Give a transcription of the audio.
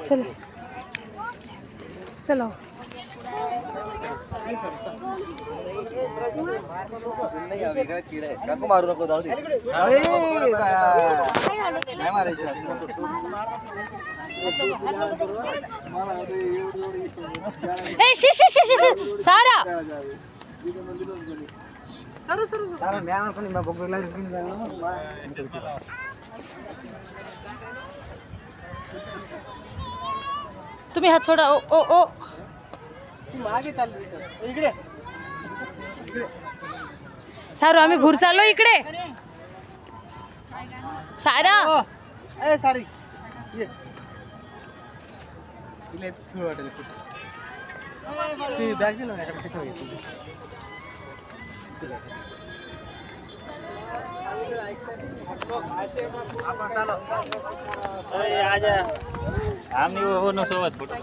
चलो चलो काकू मारू नको जाऊ दे. नाही मारायचं असं. ए शी शी शी शी सारा तुम्ही हात सोडा. ओ ओ ओ मागे चालली इकडे. सारू आम्ही भूर चाललो इकडे. सारा ए सारी ये. इलेच खेळ वाटेल ती बॅग दिला ना इकडे ठेव. आपण चालो. आम्ही हो न सोबत फोटो